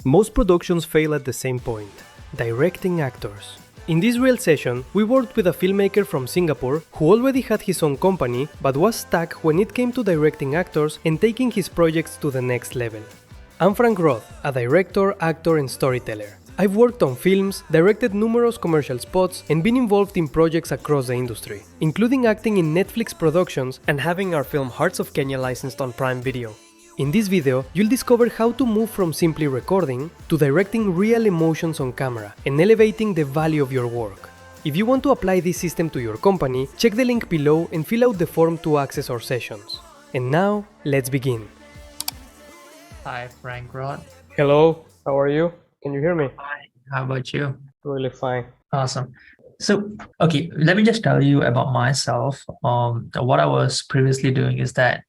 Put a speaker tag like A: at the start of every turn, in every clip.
A: Most productions fail at the same point: directing actors. In this real session, we worked with a filmmaker from Singapore who already had his own company but was stuck when it came to directing actors and taking his projects to the next level. I'm Frank Roth, a director, actor and storyteller. I've worked on films, directed numerous commercial spots and been involved in projects across the industry, including acting in Netflix productions and having our film Hearts of Kenya licensed on Prime Video. In this video, you'll discover how to move from simply recording to directing real emotions on camera and elevating the value of your work. If you want to apply this system to your company, check the link below and fill out the form to access our sessions. And now, let's begin.
B: Hi, Frank Rod.
A: Hello, how are you? Can you hear me?
B: Hi. How about you?
A: Really fine.
B: Awesome. So, okay, let me just tell you about myself. What I was previously doing is that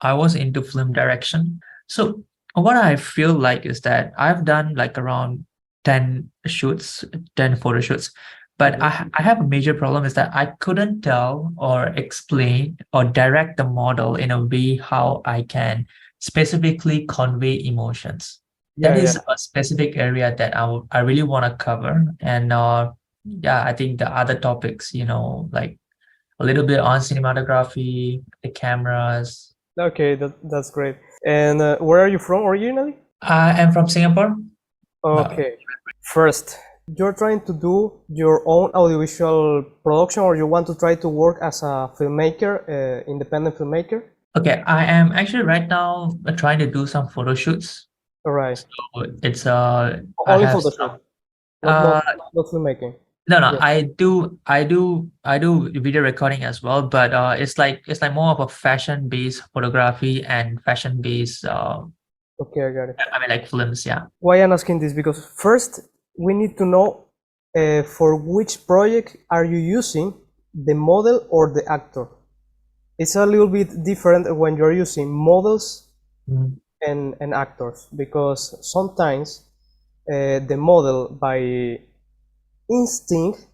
B: I was into film direction. So, what I feel like is that I've done like around 10 shoots, 10 photo shoots. But I have a major problem is that I couldn't tell or explain or direct the model in a way how I can specifically convey emotions. That is a specific area that I really want to cover. And I think the other topics, like a little bit on cinematography, the cameras.
A: Okay, that's great. And where are you from originally?
B: I am from Singapore.
A: Okay. First, you're trying to do your own audiovisual production, or you want to try to work as a filmmaker, independent filmmaker?
B: Okay, I am actually right now trying to do some photo shoots.
A: All right.
B: So it's I
A: Only
B: have
A: photo
B: some,
A: shoot, not filmmaking.
B: no,
A: Yeah.
B: I do video recording as well, but it's like more of a fashion-based photography and fashion-based
A: Okay, I got it.
B: I mean like films, yeah.
A: Why I'm asking this? Because first we need to know for which project are you using the model or the actor. It's a little bit different when you're using models and actors, because sometimes the model by instinct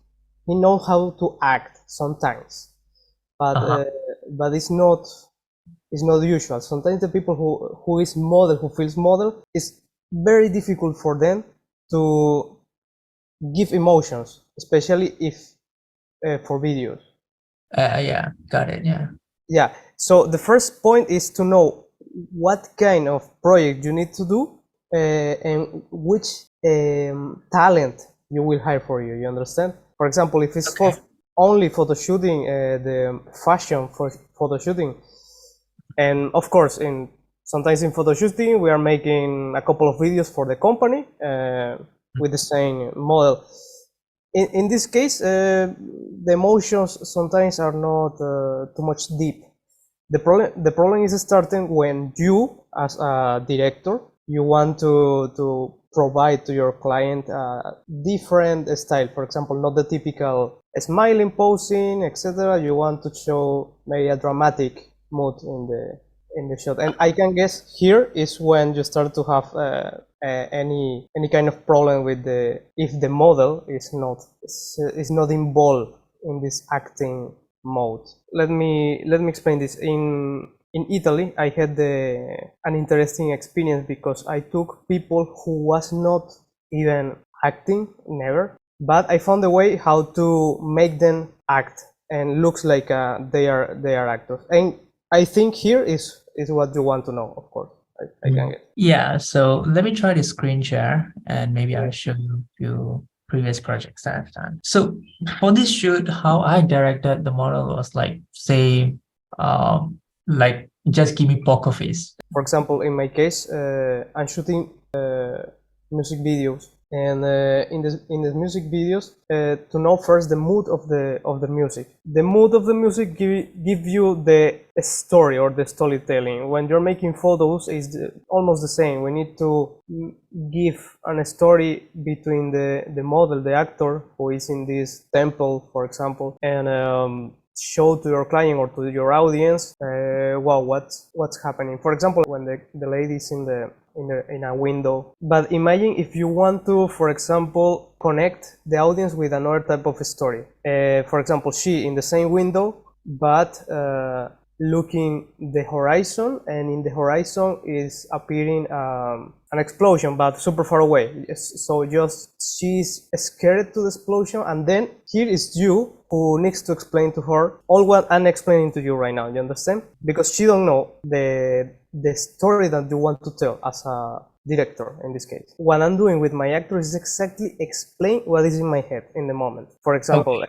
A: he knows how to act sometimes, but it's not usual. Sometimes the people who is model, who feels model, it's very difficult for them to give emotions, especially if for videos.
B: Yeah, got it.
A: Yeah, so the first point is to know what kind of project you need to do and which talent you will hire for you. You understand? For example, if it's for only photo shooting, the fashion for photo shooting, and of course, sometimes in photo shooting we are making a couple of videos for the company with the same model. In this case, the emotions sometimes are not too much deep. The problem is starting when you, as a director, you want to provide to your client a different style. For example, not the typical smiling, posing, etc. You want to show maybe a dramatic mood in the shot. And I can guess here is when you start to have any kind of problem with if the model is not involved in this acting mode. Let me explain this. In Italy, I had an interesting experience because I took people who was not even acting, never, but I found a way how to make them act and looks like they are actors. And I think here is what you want to know, of course. I can get.
B: Yeah, so let me try to screen share and maybe I'll show you a few previous projects that I've done. So for this shoot, how I directed the model was like, say, like just give me poker face.
A: For example, in my case, I'm shooting music videos, and in the music videos, to know first the mood of the music. The mood of the music give you the story or the storytelling. When you're making photos, is almost the same. We need to give a story between the model, the actor who is in this temple, for example, and show to your client or to your audience, wow, what's happening. For example, when the lady is in a window. But imagine if you want to, for example, connect the audience with another type of story. For example, she in the same window, but looking the horizon, and in the horizon is appearing an explosion, but super far away. So just she's scared to the explosion, and then here is you who needs to explain to her all what I'm explaining to you right now. You understand? Because she don't know the story that you want to tell as a director in this case. What I'm doing with my actor is exactly explain what is in my head in the moment. For example,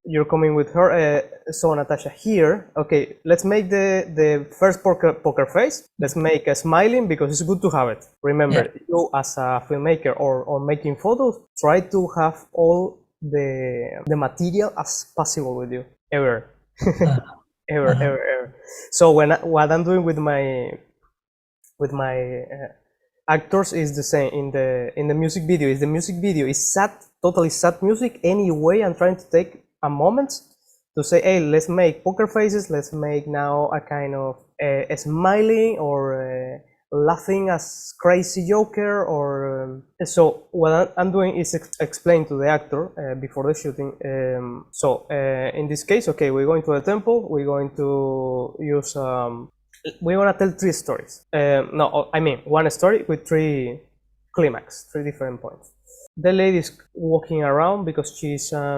A: you're coming with her, so Natasha, here, okay, let's make the first poker face. Let's make a smiling because it's good to have it. Remember, you as a filmmaker or making photos, try to have all the material as possible with you, ever. Ever. So what I'm doing with my actors is the same in the music video. Is the music video is sad, totally sad music. Anyway, I'm trying to take a moment to say, hey, let's make poker faces. Let's make now a kind of a smiling or laughing as crazy joker. Or so what I'm doing is explain to the actor before the shooting. In this case, okay, we're going to the temple. We're going to use. We want to tell 3 stories. No, I mean 1 story with 3 climax, 3 different points. The lady is walking around because she's a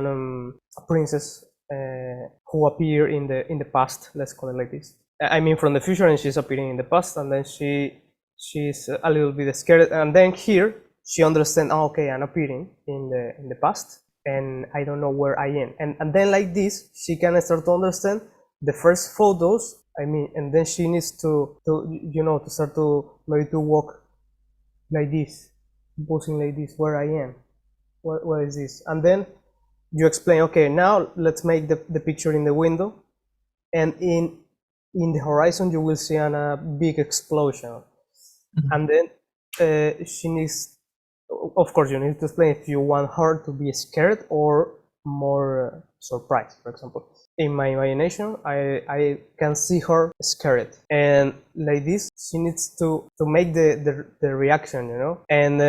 A: princess who appeared in the past. Let's call it like this. I mean from the future, and she's appearing in the past, and then she's a little bit scared, and then here she understands. Oh, okay, I'm appearing in the past, and I don't know where I am. And then like this, she can start to understand the first photos. I mean, and then she needs to start to maybe to walk like this, posing like this, where I am, what is this? And then you explain, okay, now let's make the picture in the window, and in the horizon you will see a big explosion. And then she needs, of course, you need to explain if you want her to be scared or more surprised, for example. In my imagination, I can see her scared, and like this, she needs to make the reaction, and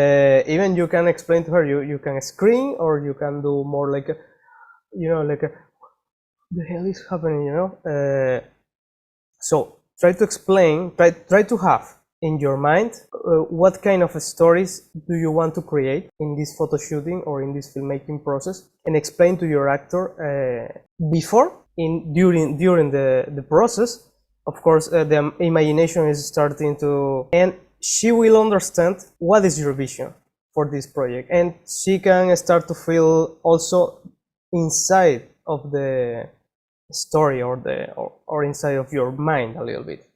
A: even you can explain to her, you can scream, or you can do more like the hell is happening, so try to explain, try to have in your mind what kind of stories do you want to create in this photo shooting or in this filmmaking process, and explain to your actor before, during the process. Of course, the imagination is starting to, and she will understand what is your vision for this project, and she can start to feel also inside of the story or inside of your mind a little bit.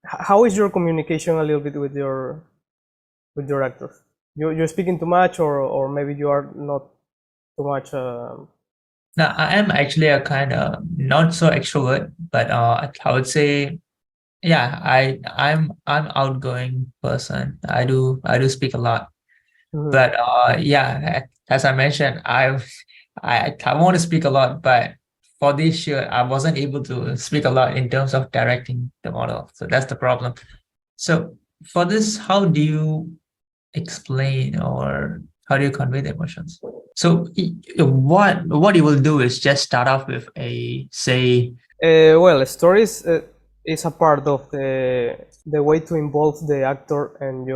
A: How is your communication a little bit with your actors? You're speaking too much, or maybe you are not too much.
B: Now, I am actually a kind of not so extrovert, but I would say, yeah, I'm outgoing person. I do speak a lot, but yeah, as I mentioned, I want to speak a lot, but for this year, I wasn't able to speak a lot in terms of directing the model. So that's the problem. So for this, how do you explain or how do you convey the emotions? So what you will do is just start off with a say.
A: Well, stories is a part of the way to involve the actor and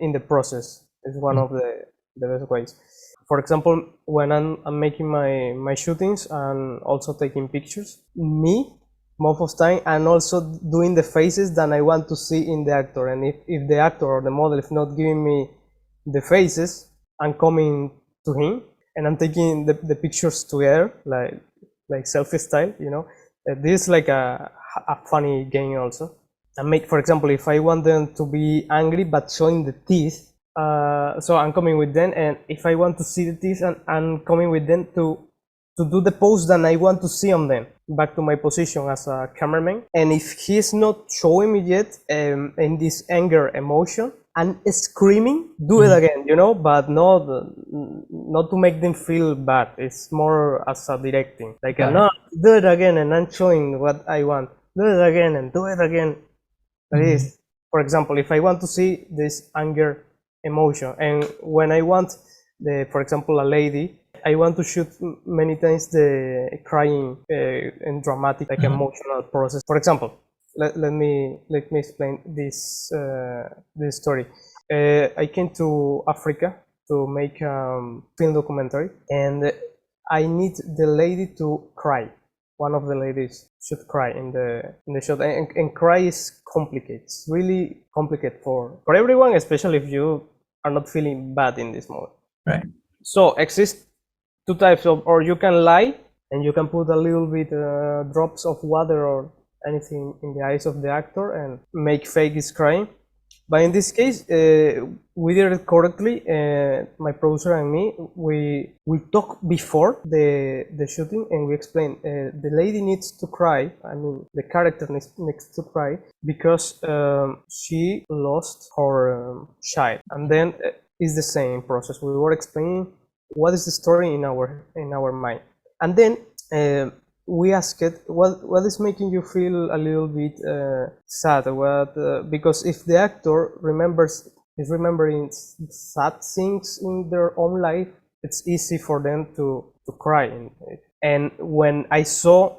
A: in the process. Is one of the best ways. For example, when I'm making my shootings and also taking pictures, most of the time I'm also doing the faces that I want to see in the actor, and if the actor or the model is not giving me the faces, I'm coming to him and I'm taking the pictures together, like selfie style, This is like a funny game also. And make, for example, if I want them to be angry but showing the teeth, so I'm coming with them, and if I want to see the teeth, I'm coming with them to do the pose that I want to see on them, back to my position as a cameraman. And if he's not showing me yet in this anger emotion, and screaming, do it again, but not to make them feel bad. It's more as a directing, like no, do it again, and I'm showing what I want. Do it again and do it again. That is, for example, if I want to see this anger emotion, and when I want for example, a lady, I want to shoot many times the crying and dramatic, like emotional process. For example, let me explain this story. I came to Africa to make film documentary, and I need the lady to cry. One of the ladies should cry in the shot, and cry is complicated. It's really complicated for everyone, especially if you are not feeling bad in this moment.
B: Right.
A: So exist two types of, or you can lie and you can put a little bit drops of water or anything in the eyes of the actor and make fake is crying. But in this case, we did it correctly. My producer and me, we talked before the shooting, and we explained the lady needs to cry. I mean, the character needs to cry because she lost her child, and then it's the same process. We were explaining what is the story in our mind, and then we asked what is making you feel a little bit sad, because if the actor is remembering sad things in their own life, it's easy for them to cry. And when I saw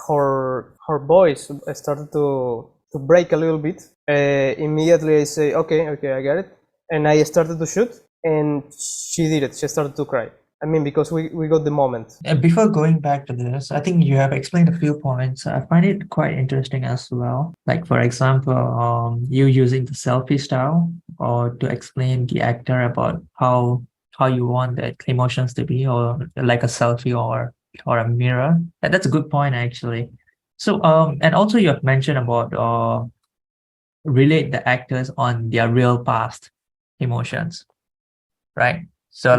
A: her voice started to break a little bit, immediately I say okay, I got it, and I started to shoot, and she did it. She started to cry. I mean, because we got the moment.
B: Before going back to this, I think you have explained a few points. I find it quite interesting as well. Like, for example, you using the selfie style or to explain the actor about how you want the emotions to be, or like a selfie or a mirror. And that's a good point, actually. So, and also you have mentioned about relate the actors on their real past emotions, right? So
A: Yeah.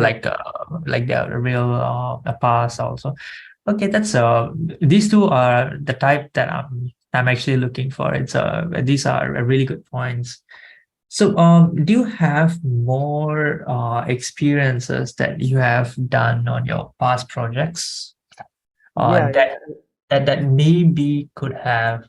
B: like the real past also. Okay, that's these two are the type that I'm actually looking for. It's these are really good points. So do you have more experiences that you have done on your past projects
A: Yeah,
B: that that maybe could have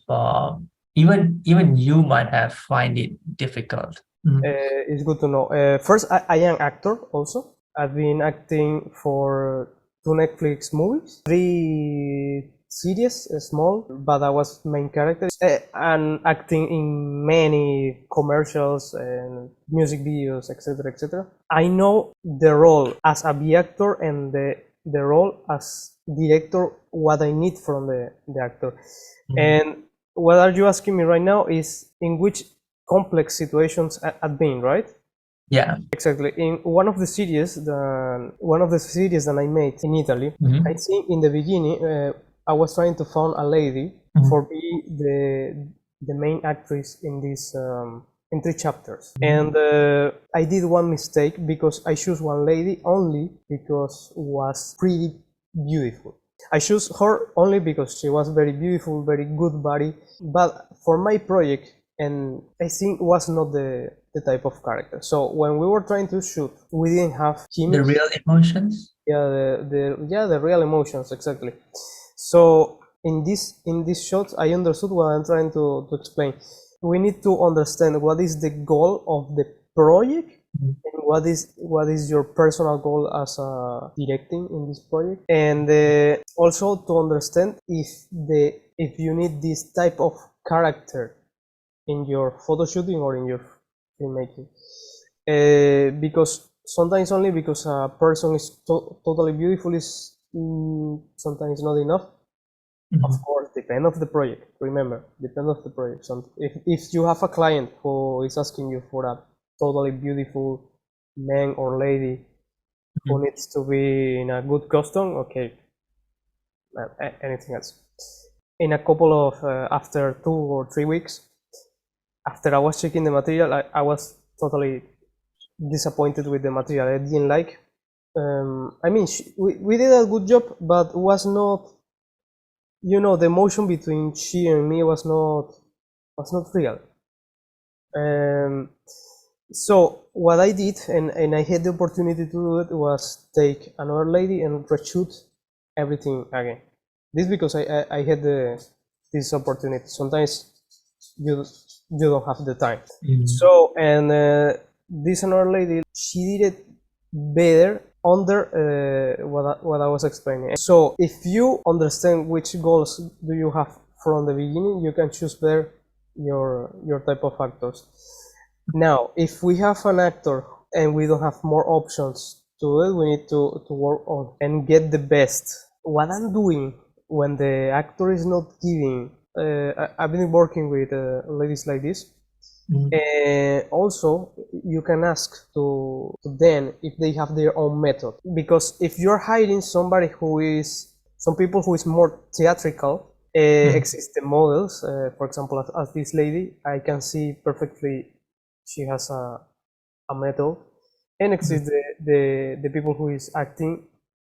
B: even you might have find it difficult? Mhm.
A: it's good to know. First, I am actor also. I've been acting for two Netflix movies, three series, small, but I was main character, and acting in many commercials and music videos, etc., etc. I know the role as a B actor and the role as director, what I need from the actor.
B: Mhm.
A: And what are you asking me right now is in which complex situations I've been, right?
B: Yeah.
A: Exactly. In one of the series that I made in Italy,
B: Mhm.
A: I think in the beginning I was trying to find a lady
B: Mhm.
A: for be the main actress in this in three chapters,
B: Mhm.
A: and I did one mistake because I chose one lady only because was pretty beautiful. I chose her only because she was very beautiful, very good body, but for my project, and I think was not the type of character. So when we were trying to shoot, we didn't have
B: The
A: chemistry.
B: real emotions.
A: Yeah, the real emotions, exactly. So in this shot, I understood what I'm trying to explain. We need to understand what is the goal of the project,
B: Mhm.
A: and what is your personal goal as a directing in this project, and also to understand if you need this type of character in your photo shooting or in your filmmaking, because sometimes only because a person is totally beautiful is sometimes not enough. Of
B: Mhm.
A: course, depend of the project. Remember, depend of the project. If you have a client who is asking you for a totally beautiful man or lady who
B: Mhm.
A: needs to be in a good costume, okay, anything else. In a couple of after 2 or 3 weeks, after I was checking the material, I was totally disappointed with the material. I didn't like. I mean, we did a good job, but was not. The emotion between she and me was not real. Um, so what I did, and I had the opportunity to do it, was take another lady and reshoot everything again. This because I had this opportunity. Sometimes you don't have the time.
B: Mhm.
A: So, and this another lady, she did it better under what I was explaining. So if you understand which goals do you have from the beginning, you can choose better your type of actors. Now, if we have an actor and we don't have more options to do it, we need to work on and get the best. What I'm doing when the actor is not giving, I've been working with ladies like this. Also, you can ask to them if they have their own method, because if you're hiring somebody who is, some people who is more theatrical, exist the models, for example, as this lady, I can see perfectly she has a method, and exist the people who is acting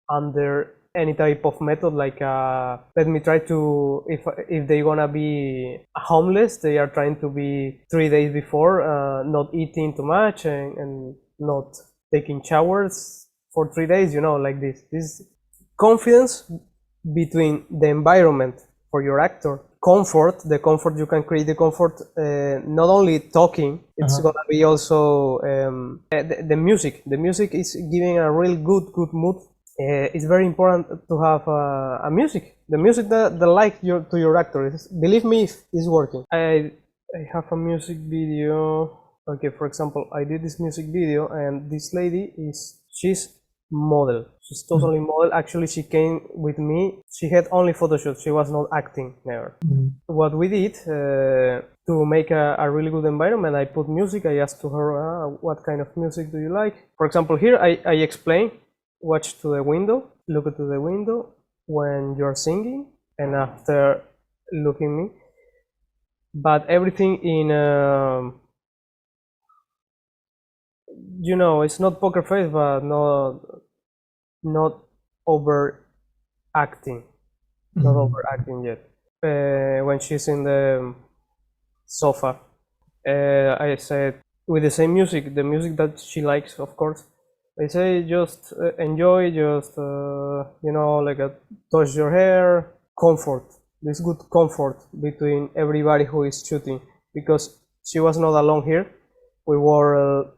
A: under any type of method, like let me try to, if they gonna be homeless, they are trying to be 3 days before, not eating too much and not taking showers for 3 days, like this confidence between the environment for your actor, the comfort you can create, the comfort, not only talking, it's gonna be also the music is giving a real good mood. It's very important to have a music, the music that like to your actor. Believe me, if it's working. I have a music video. Okay, for example, I did this music video, and this lady she's model. She's totally model. Actually, she came with me. She had only photo shoot. She was not acting, never. What we did to make a really good environment, I put music. I asked to her, what kind of music do you like? For example, here I explain. Watch to the window, look to the window when you're singing, and after looking me. But everything in, it's not poker face, but not overacting, not overacting yet. When she's in the sofa, I said with the same music, the music that she likes, of course. I say just enjoy, just like touch your hair, comfort. This good comfort between everybody who is shooting, because she was not alone here. We were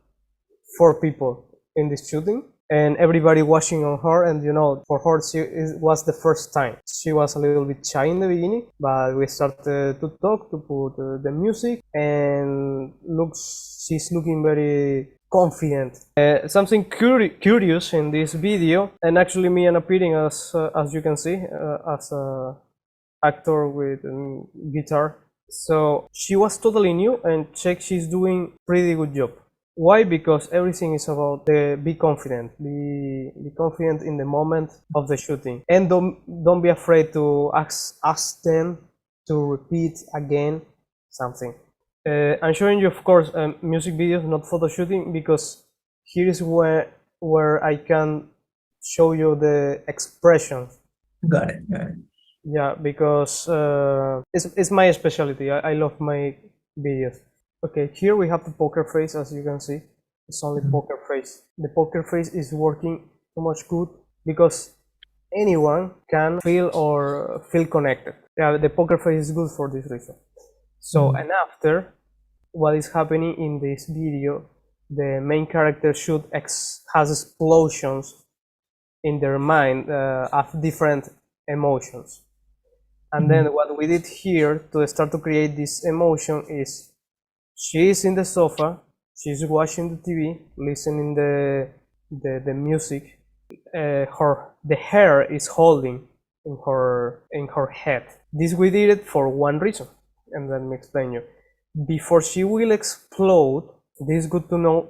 A: 4 people in this shooting, and everybody watching on her. And for her, it was the first time. She was a little bit shy in the beginning, but we started to talk, to put the music, and she's looking very confident. Something curious in this video, and actually me and appearing as you can see, as a actor with guitar. So she was totally new, and she's doing pretty good job. Why? Because everything is about be confident, be confident in the moment of the shooting, and don't be afraid to ask them to repeat again something. I'm showing you, of course, music videos, not photo shooting, because here is where I can show you the expressions.
B: Got it.
A: Yeah, because it's my specialty. I love my videos. Okay, here we have the poker face, as you can see. It's only poker face. The poker face is working so much good because anyone can feel connected. Yeah, the poker face is good for this reason. So, and after, what is happening in this video, the main character has explosions in their mind of different emotions. And then what we did here to start to create this emotion is, she is in the sofa, she's watching the TV, listening the music. The hair is holding in her head. This we did it for one reason, and let me explain you. Before she will explode, this is good to know.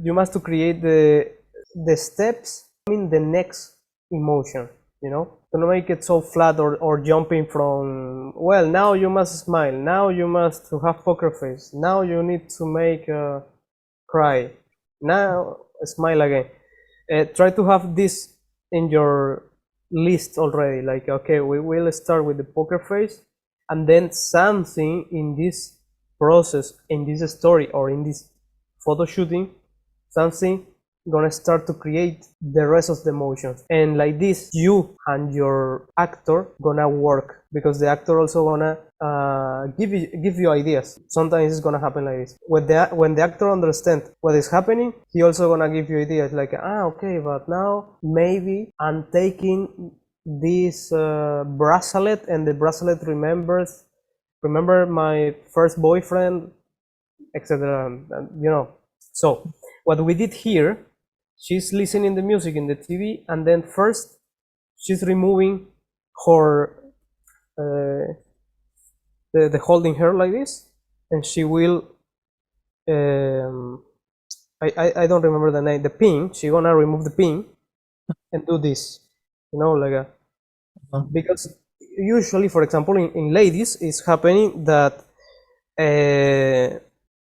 A: You must to create the steps in the next emotion. To not make it so flat or jumping from, well, now you must smile, now you must have poker face, now you need to make cry, now smile again. Try to have this in your list already, like, okay, we will start with the poker face, and then something in this process, in this story, or in this photo shooting, something gonna start to create the rest of the emotions. And like this, you and your actor gonna work, because the actor also gonna give you ideas. Sometimes it's gonna happen like this. When the actor understands what is happening, he also gonna give you ideas, like, okay, but now maybe I'm taking this bracelet, and the bracelet remember my first boyfriend, etc. You know. So what we did here, she's listening the music in the TV, and then first she's removing her the holding her like this, and she will I don't remember the name, the pin. She gonna remove the pin and do this, you know, like a, because usually, for example, in ladies, it's happening that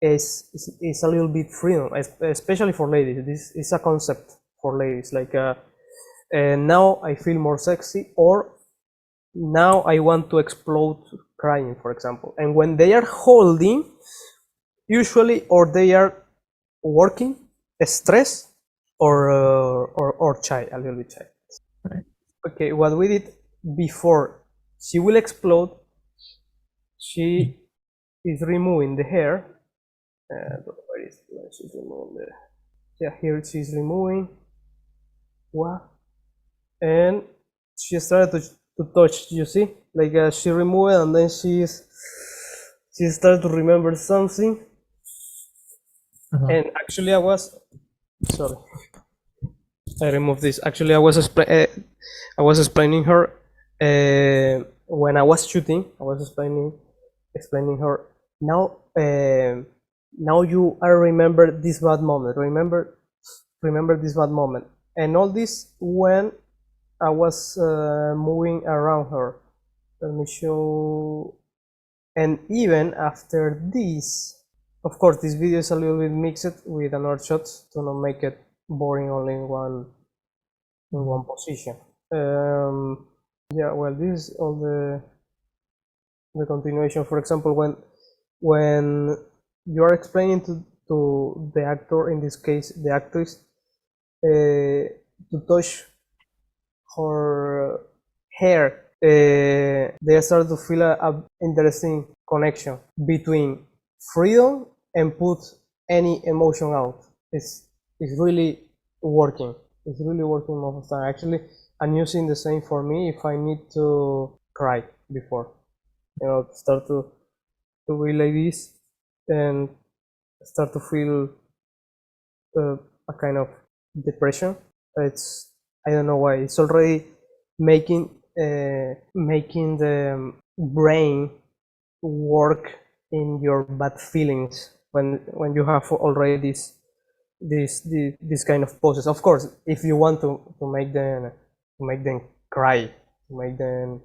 A: is a little bit freedom, especially for ladies. This is a concept for ladies, like now I feel more sexy, or now I want to explode crying, for example. And when they are holding, usually, or they are working, stress, or shy, a little bit shy.
B: Right.
A: Okay, what we did before she will explode, she is removing the hair. Where is she's removing the? Yeah, here she's removing. What? And she started to touch. You see, like she removed, and then she started to remember something. And actually, sorry, I removed this. Actually, I was explaining her when I was shooting. I was explaining her. Now, now you I remember this bad moment. Remember this bad moment, and all this when I was moving around her. Let me show. And even after this, of course, this video is a little bit mixed with another shots to not make it boring only in one position. Yeah, well, this is all the continuation. For example, when you are explaining to the actor, in this case the actress, to touch her hair, they start to feel a interesting connection between freedom and put any emotion out. It's really working. It's really working most of the time. Actually, I'm using the same for me if I need to cry before. You know, start to be like this and start to feel a kind of depression. It's, I don't know why. It's already making the brain work in your bad feelings when you have already this kind of poses. Of course, if you want to make them cry, to make them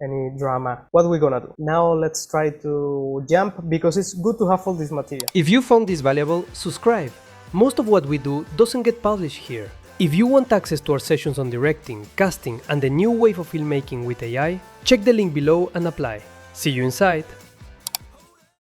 A: any drama, what we're gonna do now, let's try to jump, because it's good to have all this material.
C: If you found this valuable, subscribe. Most of what we do doesn't get published here. If you want access to our sessions on directing, casting, and the new wave of filmmaking with AI, check the link below and apply. See you inside!